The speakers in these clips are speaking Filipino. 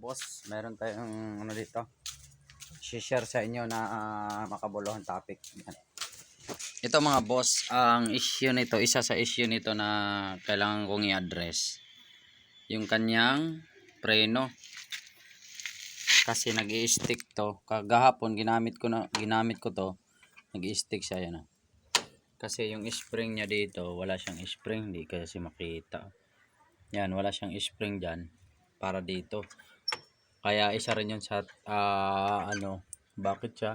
boss, meron tayong ano dito, share sa inyo na makabuluhan topic. Ito mga boss, ang issue nito, isa sa issue nito na kailangan kong i-address, yung kanyang preno. Kasi nag-i-stick to, kagahapon ginamit ko to, nag-i-stick siya yan. Kasi yung spring niya dito, wala siyang spring, hindi kasi makita. Yan, wala siyang spring diyan para dito. Kaya isa rin yun sa bakit siya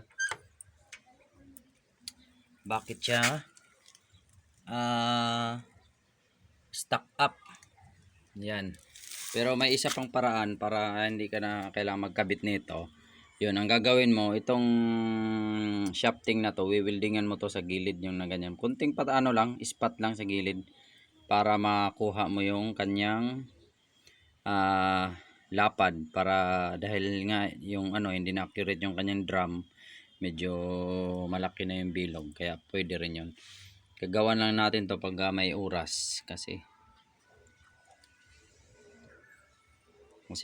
stuck up. Yan. Pero may isa pang paraan para hindi ka na kailangan magkabit nito. Yun, ang gagawin mo, itong shafting na to, wiwildingan mo to sa gilid yung na ganyan. Kunting lang, spot lang sa gilid para makuha mo yung kanyang lapad, para dahil nga yung hindi na accurate yung kanyang drum, medyo malaki na yung bilog, kaya pwede rin yun. Gagawan lang natin to pag may oras kasi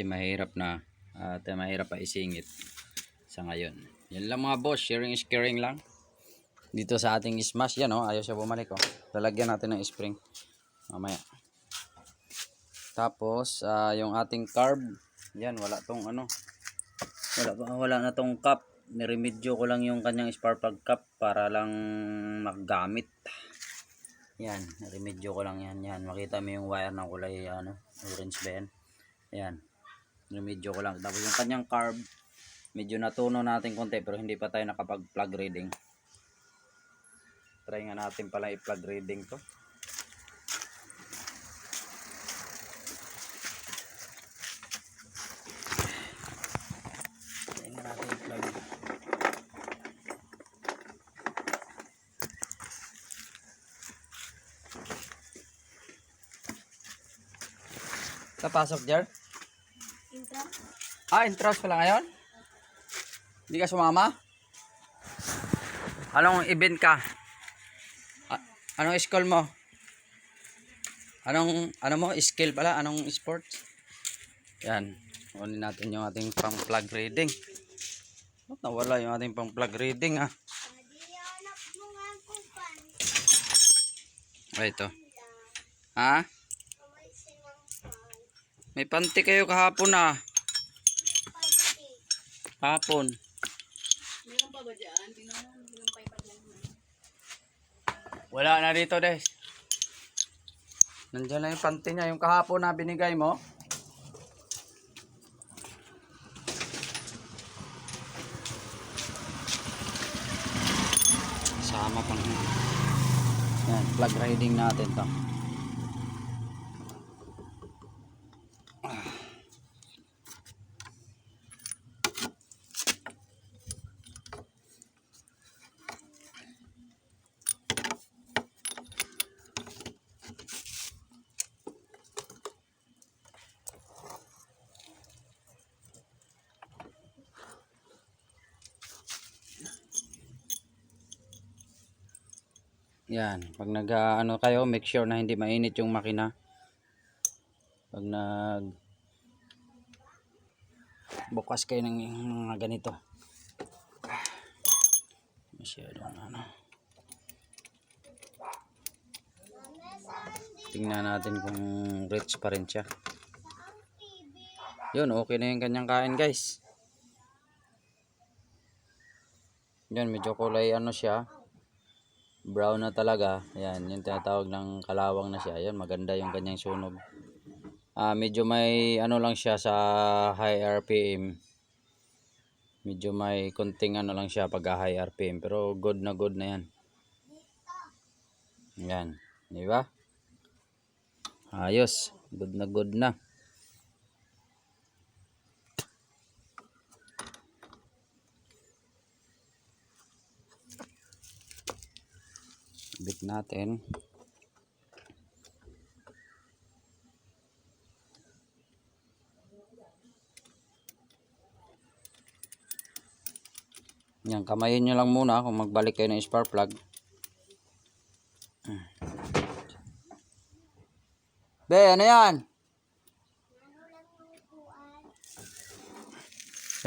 mahirap na at mahirap pa isingit sa ngayon. Yan lang mga boss, sharing is caring lang dito sa ating smash. Yan ayaw siya bumalik lalagyan natin ng spring mamaya. Tapos yung ating carb, yan wala tong wala na tong cap. Niremedyo ko lang yung kanyang spark plug cap para lang maggamit. Yan, niremedyo ko lang yan. Makita mo yung wire ng kulay orange ba yan? Yan, niremedyo ko lang. Tapos yung kanyang carb, medyo natuno natin konti pero hindi pa tayo nakapag plug reading. Try nga natin pala i-plug reading to. Tapasok Jer? Intros pala ngayon? Hindi ka sumama? Anong event ka? Anong school mo? Anong skill pala? Anong sports? Yan. Kunin natin yung ating pang plug reading. Nawala yung ating pang plug reading ito. May panty kayo kahapon Hapon. Meron pa ba dyan? Tingnan mo, meron pa ipa dyan. Wala na dito, des. Nandiyan na yung panty niya, yung kahapon na binigay mo. Sama pang. Yan, plug riding natin to. Yan, pag kayo, make sure na hindi mainit yung makina. Pag bukas kayo ng mga ganito. Masyadong tingnan natin kung rich pa rin siya. Yun, okay na yung kanyang kain, guys. Yan, medyo kulay siya, brown na talaga. Yan, yung tinatawag ng kalawang na siya. Yan, maganda yung kanyang sunog. Medyo may lang siya sa high RPM. Medyo may konting lang siya pag high RPM, pero good na yan. Yan, di ba? Ayos, good na. Bit natin. Yan, kamayin nyo lang muna kung magbalik kayo ng spark plug. Be, ano yan?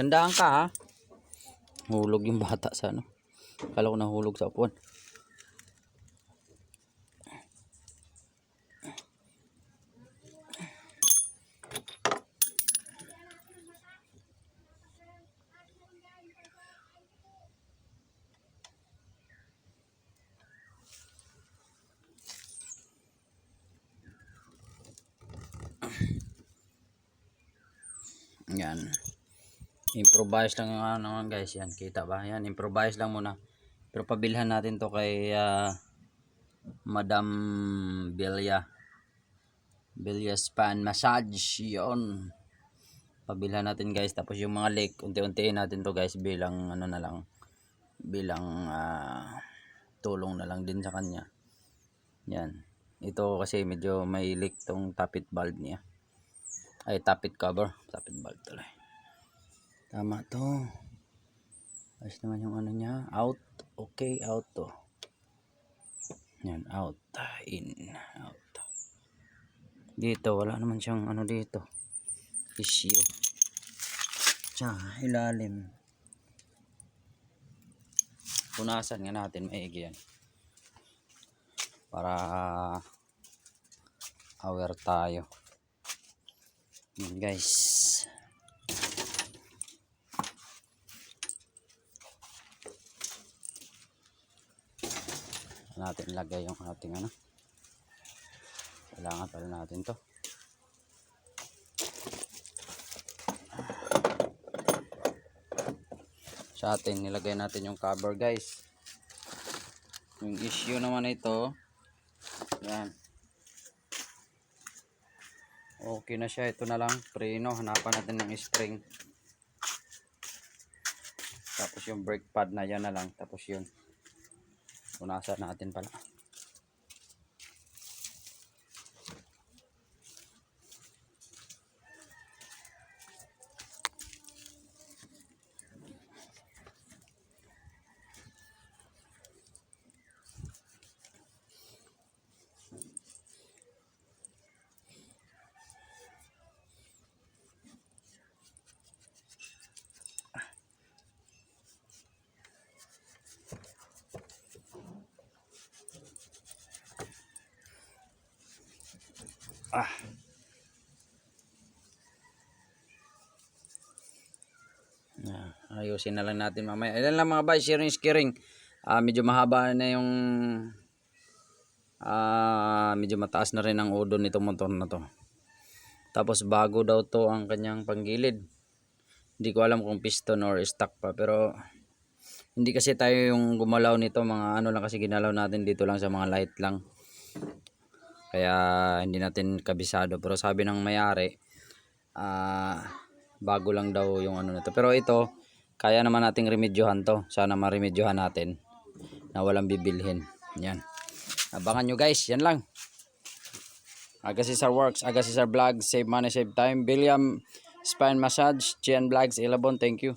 Tandaan ka ha. Hulog yung bata sa ano. Akala ko nahulog sa upuan. Yan. Improvise lang yung ano naman guys. Yan, kita ba? Yan, improvise lang muna. Pero pabilhan natin to kay Madam Belia. Belia Span Massage. Yun. Pabilhan natin guys. Tapos yung mga lake, unti-untiin natin to guys bilang ano na lang. Bilang tulong na lang din sa kanya. Yan. Ito kasi medyo may leak tong tappet valve niya. Ay, tappet cover. Tappet valve tuloy. Tama to. Ayos naman yung ano niya. Out. Okay, out to. Yan, out. In. Out. Dito, wala naman siyang ano dito. Issue. Sa ilalim. Punasan nga natin maigi yan. Para aware tayo. Yan guys. Natin ilagay yung ating ano. Kailangan pala natin to. Sa atin nilagay natin yung cover guys. Yung issue naman ito. Yan. Okay na siya. Ito na lang. Preno. Hanapan natin ng spring. Tapos yung brake pad na yan na lang. Tapos yun. Punasan natin pala. Ayusin na lang natin mamaya. Ilan lang mga bay, sharing skiring. Medyo mahaba na yung medyo mataas na rin ang odo nitong motor na to. Tapos bago daw to ang kanyang panggilid. Hindi ko alam kung piston or stock pa, pero hindi kasi tayo yung gumalaw nito, mga ano lang kasi ginalaw natin dito lang sa mga light lang. Kaya hindi natin kabisado, pero sabi ng may-ari bago lang daw yung ano nito. Pero ito kaya naman nating remedyohan to. Sana maremedyohan natin na walang bibilhin. Yan. Abangan nyo guys. Yan lang. Agasisar Works, Agasisar Vlogs, save money, save time. William Spine Massage, Chian Vlogs, Ilabon. Thank you.